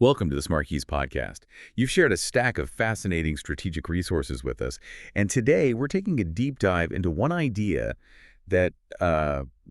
Welcome to the SmartKeys podcast. You've shared a stack of fascinating strategic resources with us, and today we're taking a deep dive into one idea that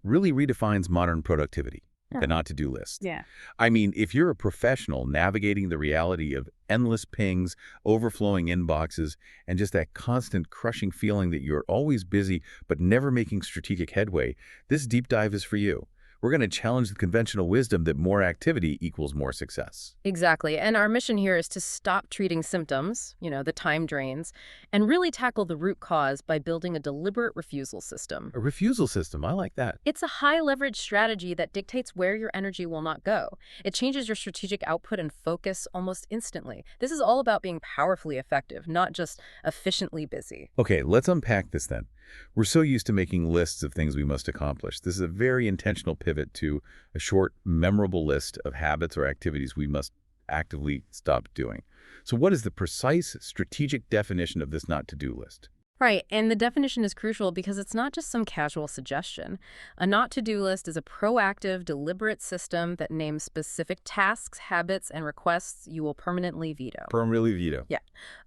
really redefines modern productivity, the not-to-do list. Yeah. I mean, if you're a professional navigating the reality of endless pings, overflowing inboxes, and just that constant crushing feeling that you're always busy but never making strategic headway, this deep dive is for you. We're going to challenge the conventional wisdom that more activity equals more success. Exactly. And our mission here is to stop treating symptoms, the time drains, and really tackle the root cause by building a deliberate refusal system. A refusal system, I like that. It's a high-leverage strategy that dictates where your energy will not go. It changes your strategic output and focus almost instantly. This is all about being powerfully effective, not just efficiently busy. Okay, let's unpack this then. We're so used to making lists of things we must accomplish. This is a very intentional pivot to a short, memorable list of habits or activities we must actively stop doing. So what is the precise strategic definition of this not-to-do list? Right, and the definition is crucial because it's not just some casual suggestion. A not-to-do list is a proactive, deliberate system that names specific tasks, habits, and requests you will permanently veto. Permanently veto. Yeah.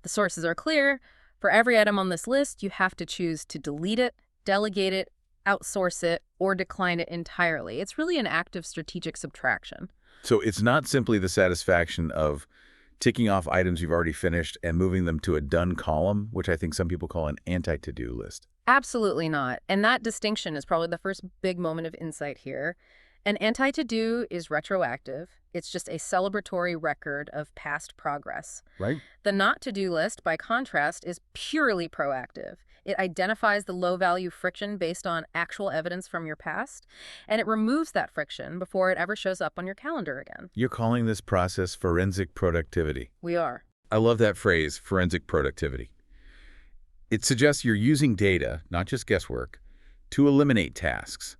The sources are clear. For every item on this list, you have to choose to delete it, delegate it, outsource it, or decline it entirely. It's really an act of strategic subtraction. So it's not simply the satisfaction of ticking off items you've already finished and moving them to a done column, which I think some people call an anti-to-do list. Absolutely not. And that distinction is probably the first big moment of insight here. An anti-to-do is retroactive. It's just a celebratory record of past progress. Right. The not-to-do list, by contrast, is purely proactive. It identifies the low-value friction based on actual evidence from your past, and it removes that friction before it ever shows up on your calendar again. You're calling this process forensic productivity. We are. I love that phrase, forensic productivity. It suggests you're using data, not just guesswork, to eliminate tasks.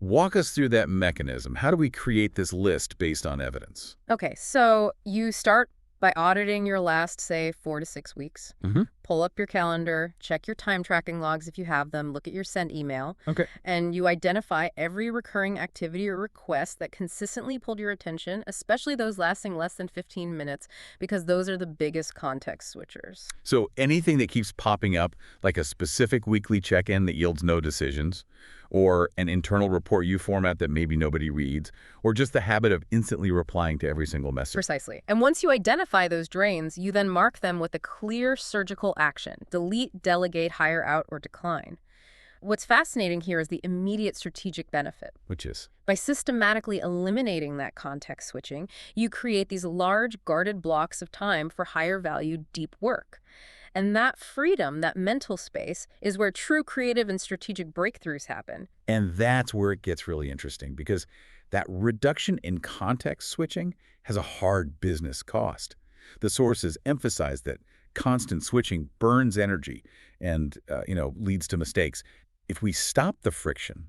Walk us through that mechanism. How do we create this list based on evidence? Okay, so you start by auditing your last, say, 4 to 6 weeks. Pull up your calendar, check your time tracking logs if you have them, look at your sent email. Okay. And you identify every recurring activity or request that consistently pulled your attention, especially those lasting less than 15 minutes, because those are the biggest context switchers. So anything that keeps popping up, like a specific weekly check-in that yields no decisions, or an internal report you format that maybe nobody reads, or just the habit of instantly replying to every single message. Precisely. And once you identify those drains, you then mark them with a clear surgical action: delete, delegate, hire out, or decline. What's fascinating here is the immediate strategic benefit. Which is? By systematically eliminating that context switching, you create these large, guarded blocks of time for higher value, deep work. And that freedom, that mental space, is where true creative and strategic breakthroughs happen. And that's where it gets really interesting, because that reduction in context switching has a hard business cost. The sources emphasize that constant switching burns energy and, leads to mistakes. If we stop the friction,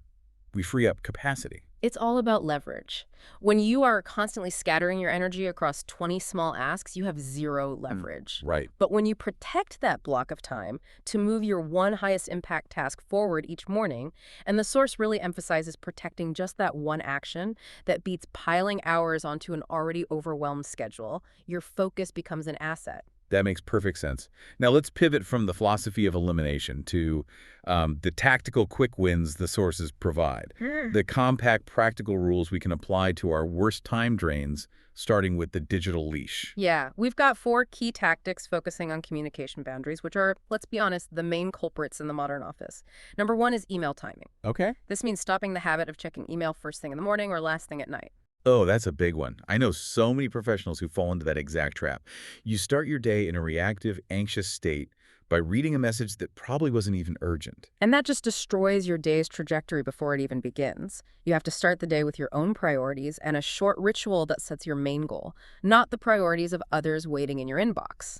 we free up capacity. It's all about leverage. When you are constantly scattering your energy across 20 small asks, you have zero leverage. Right. But when you protect that block of time to move your one highest impact task forward each morning, and the source really emphasizes protecting just that one action that beats piling hours onto an already overwhelmed schedule, your focus becomes an asset. That makes perfect sense. Now let's pivot from the philosophy of elimination to the tactical quick wins the sources provide. The compact practical rules we can apply to our worst time drains, starting with the digital leash. Yeah, we've got 4 key tactics focusing on communication boundaries, which are, let's be honest, the main culprits in the modern office. Number 1 is email timing. Okay. This means stopping the habit of checking email first thing in the morning or last thing at night. Oh, that's a big one. I know so many professionals who fall into that exact trap. You start your day in a reactive, anxious state by reading a message that probably wasn't even urgent. And that just destroys your day's trajectory before it even begins. You have to start the day with your own priorities and a short ritual that sets your main goal, not the priorities of others waiting in your inbox.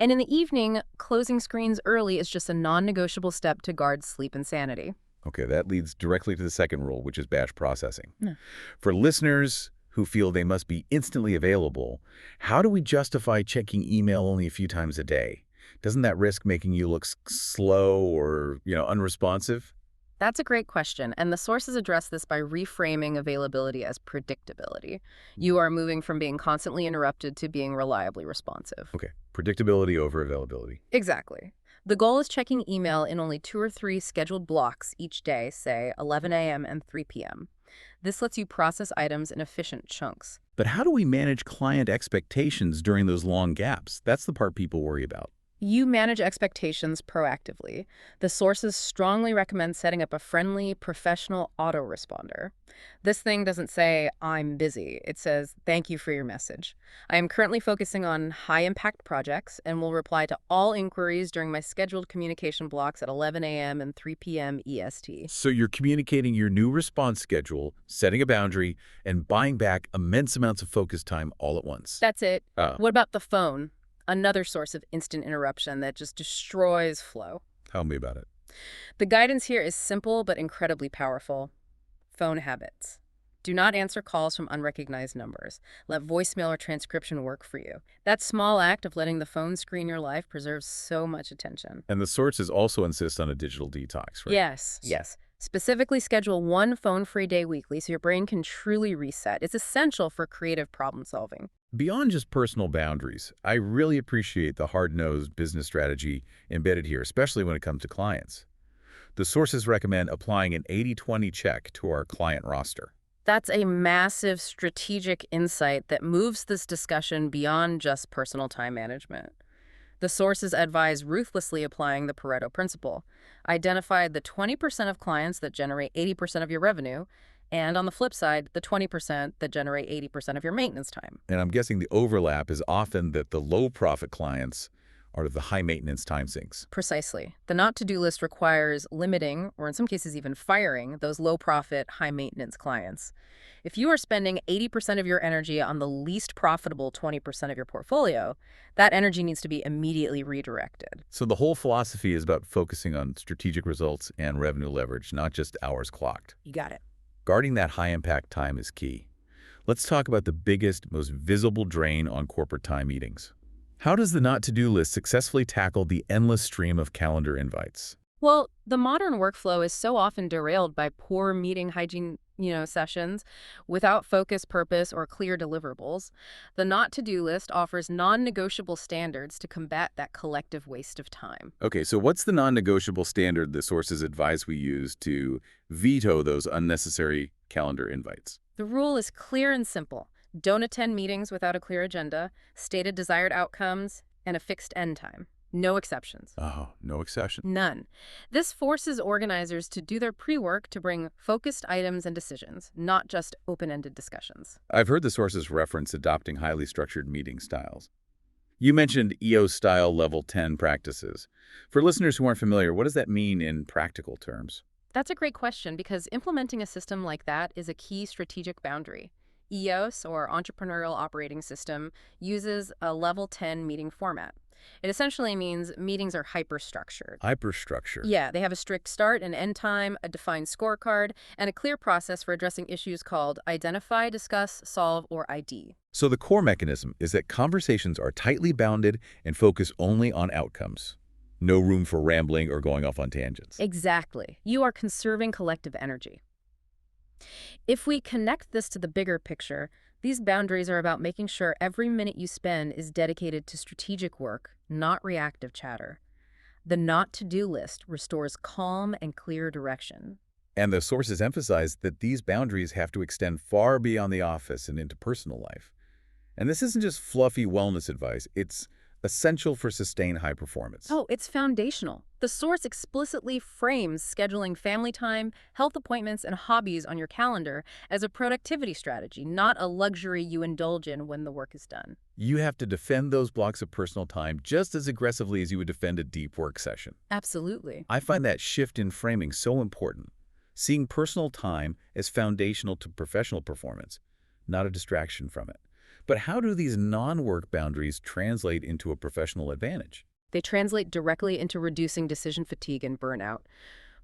And in the evening, closing screens early is just a non-negotiable step to guard sleep and sanity. Okay, that leads directly to the second rule, which is batch processing. Yeah. For listeners who feel they must be instantly available, how do we justify checking email only a few times a day? Doesn't that risk making you look slow or, unresponsive? That's a great question, and the sources address this by reframing availability as predictability. You are moving from being constantly interrupted to being reliably responsive. Okay, predictability over availability. Exactly. The goal is checking email in only 2 or 3 scheduled blocks each day, say 11 a.m. and 3 p.m. This lets you process items in efficient chunks. But how do we manage client expectations during those long gaps? That's the part people worry about. You manage expectations proactively. The sources strongly recommend setting up a friendly, professional autoresponder. This thing doesn't say, "I'm busy." It says, "Thank you for your message. I am currently focusing on high-impact projects and will reply to all inquiries during my scheduled communication blocks at 11 a.m. and 3 p.m. EST." So you're communicating your new response schedule, setting a boundary, and buying back immense amounts of focus time all at once. That's it. Oh, What about the phone? Another source of instant interruption that just destroys flow. tell me about it. The guidance here is simple but incredibly powerful. Phone habits. Do not answer calls from unrecognized numbers. Let voicemail or transcription work for you. That small act of letting the phone screen your life preserves so much attention. And the sources also insist on a digital detox, right? Yes. Specifically schedule one phone-free day weekly so your brain can truly reset. It's essential for creative problem solving. Beyond just personal boundaries, I really appreciate the hard-nosed business strategy embedded here, especially when it comes to clients. The sources recommend applying an 80-20 check to our client roster. That's a massive strategic insight that moves this discussion beyond just personal time management. The sources advise ruthlessly applying the Pareto principle. Identify the 20% of clients that generate 80% of your revenue, and on the flip side, the 20% that generate 80% of your maintenance time. And I'm guessing the overlap is often that the low-profit clients are the high-maintenance time sinks. Precisely. The not-to-do list requires limiting, or in some cases even firing, those low-profit, high-maintenance clients. If you are spending 80% of your energy on the least profitable 20% of your portfolio, that energy needs to be immediately redirected. So the whole philosophy is about focusing on strategic results and revenue leverage, not just hours clocked. You got it. Guarding that high-impact time is key. Let's talk about the biggest, most visible drain on corporate time meetings. How does the not-to-do list successfully tackle the endless stream of calendar invites? Well, the modern workflow is so often derailed by poor meeting hygiene, sessions without focus, purpose, or clear deliverables. The not-to-do list offers non-negotiable standards to combat that collective waste of time. Okay, so what's the non-negotiable standard the sources advise we use to veto those unnecessary calendar invites? The rule is clear and simple. Don't attend meetings without a clear agenda, stated desired outcomes, and a fixed end time. No exceptions. Oh, no exception. None. This forces organizers to do their pre-work to bring focused items and decisions, not just open-ended discussions. I've heard the sources reference adopting highly structured meeting styles. You mentioned EO-style level 10 practices. For listeners who aren't familiar, what does that mean in practical terms? That's a great question because implementing a system like that is a key strategic boundary. EOS, or Entrepreneurial Operating System, uses a level 10 meeting format. It essentially means meetings are hyper-structured. Hyperstructure. Yeah, they have a strict start and end time, a defined scorecard, and a clear process for addressing issues called identify, discuss, solve, or ID. So the core mechanism is that conversations are tightly bounded and focus only on outcomes. No room for rambling or going off on tangents. Exactly. You are conserving collective energy. If we connect this to the bigger picture, these boundaries are about making sure every minute you spend is dedicated to strategic work, not reactive chatter. The not-to-do list restores calm and clear direction. And the sources emphasize that these boundaries have to extend far beyond the office and into personal life. And this isn't just fluffy wellness advice, it's essential for sustained high performance. Oh, it's foundational. The source explicitly frames scheduling family time, health appointments, and hobbies on your calendar as a productivity strategy, not a luxury you indulge in when the work is done. You have to defend those blocks of personal time just as aggressively as you would defend a deep work session. Absolutely. I find that shift in framing so important, seeing personal time as foundational to professional performance, not a distraction from it. But how do these non-work boundaries translate into a professional advantage? They translate directly into reducing decision fatigue and burnout.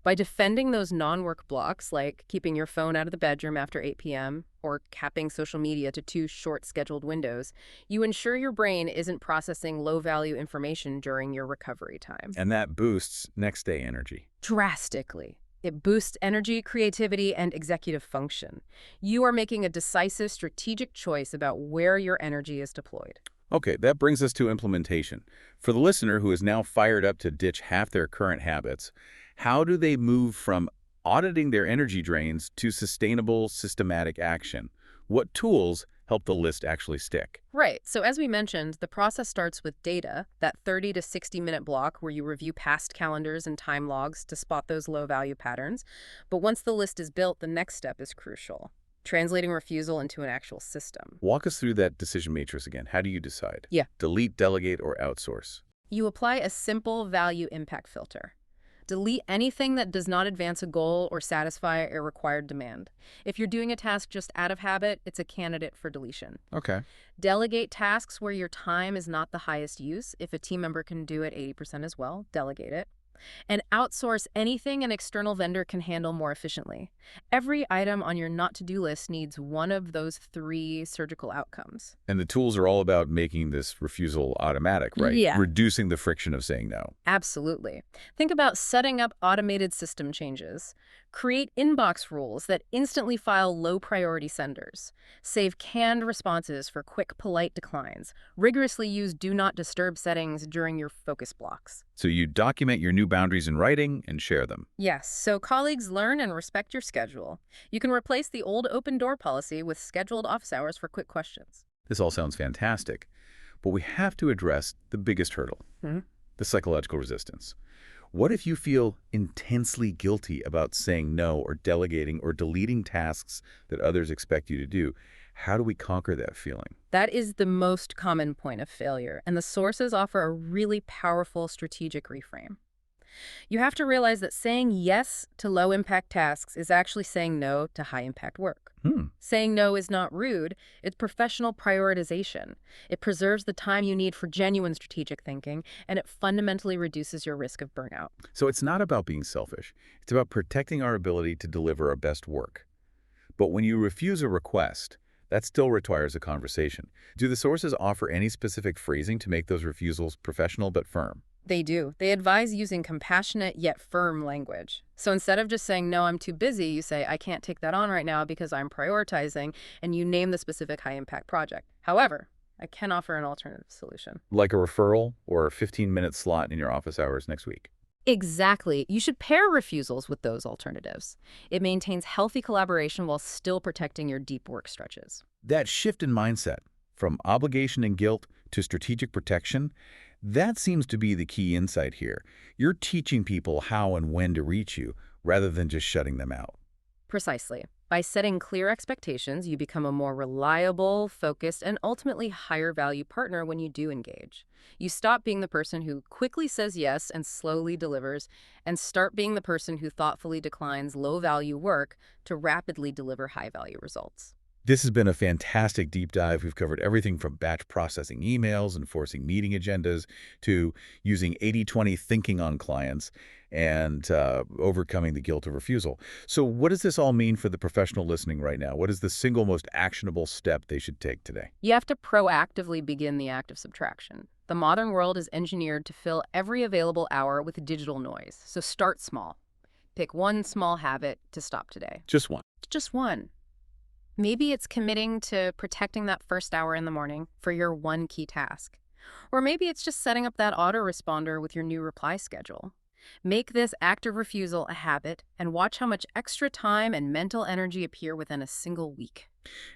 By defending those non-work blocks, like keeping your phone out of the bedroom after 8 p.m. or capping social media to 2 short scheduled windows, you ensure your brain isn't processing low-value information during your recovery time. And that boosts next day energy. Drastically. It boosts energy, creativity, and executive function. You are making a decisive strategic choice about where your energy is deployed. Okay, that brings us to implementation. For the listener who is now fired up to ditch half their current habits, how do they move from auditing their energy drains to sustainable, systematic action? What tools help the list actually stick? Right. So as we mentioned, the process starts with data, that 30 to 60-minute block where you review past calendars and time logs to spot those low-value patterns. But once the list is built, the next step is crucial, translating refusal into an actual system. Walk us through that decision matrix again. How do you decide? Yeah. Delete, delegate, or outsource? You apply a simple value impact filter. Delete anything that does not advance a goal or satisfy a required demand. If you're doing a task just out of habit, it's a candidate for deletion. Okay. Delegate tasks where your time is not the highest use. If a team member can do it 80% as well, delegate it. And outsource anything an external vendor can handle more efficiently. Every item on your not-to-do list needs one of those 3 surgical outcomes. And the tools are all about making this refusal automatic, right? Yeah. Reducing the friction of saying no. Absolutely. Think about setting up automated system changes. Create inbox rules that instantly file low-priority senders. Save canned responses for quick, polite declines. Rigorously use Do Not Disturb settings during your focus blocks. So you document your new boundaries in writing and share them. Yes, so colleagues learn and respect your schedule. You can replace the old open door policy with scheduled office hours for quick questions. This all sounds fantastic, but we have to address the biggest hurdle, the psychological resistance. What if you feel intensely guilty about saying no or delegating or deleting tasks that others expect you to do? How do we conquer that feeling? That is the most common point of failure, and the sources offer a really powerful strategic reframe. You have to realize that saying yes to low-impact tasks is actually saying no to high-impact work. Saying no is not rude, it's professional prioritization. It preserves the time you need for genuine strategic thinking, and it fundamentally reduces your risk of burnout. So it's not about being selfish. It's about protecting our ability to deliver our best work. But when you refuse a request, that still requires a conversation. Do the sources offer any specific phrasing to make those refusals professional but firm? They do. They advise using compassionate yet firm language. So instead of just saying, no, I'm too busy, you say, I can't take that on right now because I'm prioritizing, and you name the specific high-impact project. However, I can offer an alternative solution. Like a referral or a 15-minute slot in your office hours next week? Exactly. You should pair refusals with those alternatives. It maintains healthy collaboration while still protecting your deep work stretches. That shift in mindset, from obligation and guilt to strategic protection, that seems to be the key insight here. You're teaching people how and when to reach you, rather than just shutting them out. Precisely. By setting clear expectations, you become a more reliable, focused, and ultimately higher-value partner when you do engage. You stop being the person who quickly says yes and slowly delivers, and start being the person who thoughtfully declines low-value work to rapidly deliver high-value results. This has been a fantastic deep dive. We've covered everything from batch processing emails, enforcing meeting agendas, to using 80/20 thinking on clients and overcoming the guilt of refusal. So what does this all mean for the professional listening right now? What is the single most actionable step they should take today? You have to proactively begin the act of subtraction. The modern world is engineered to fill every available hour with digital noise, so start small. Pick one small habit to stop today. Just one. Just one. Maybe it's committing to protecting that first hour in the morning for your one key task. Or maybe it's just setting up that autoresponder with your new reply schedule. Make this act of refusal a habit and watch how much extra time and mental energy appear within a single week.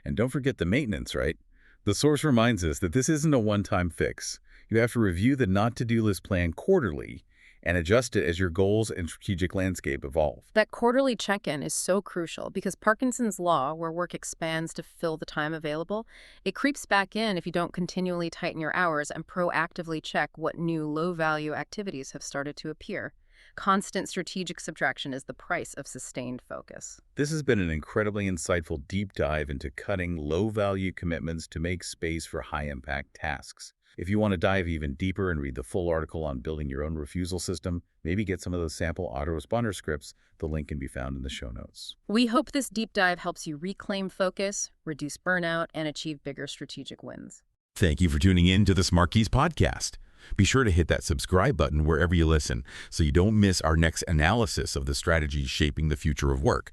And don't forget the maintenance, right? The source reminds us that this isn't a one-time fix. You have to review the not-to-do list plan quarterly and adjust it as your goals and strategic landscape evolve. That quarterly check-in is so crucial because Parkinson's law, where work expands to fill the time available, it creeps back in if you don't continually tighten your hours and proactively check what new low-value activities have started to appear. Constant strategic subtraction is the price of sustained focus. This has been an incredibly insightful deep dive into cutting low-value commitments to make space for high-impact tasks. If you want to dive even deeper and read the full article on building your own refusal system, maybe get some of those sample autoresponder scripts, the link can be found in the show notes. We hope this deep dive helps you reclaim focus, reduce burnout, and achieve bigger strategic wins. Thank you for tuning in to the SmartKeys podcast. Be sure to hit that subscribe button wherever you listen so you don't miss our next analysis of the strategies shaping the future of work.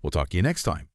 We'll talk to you next time.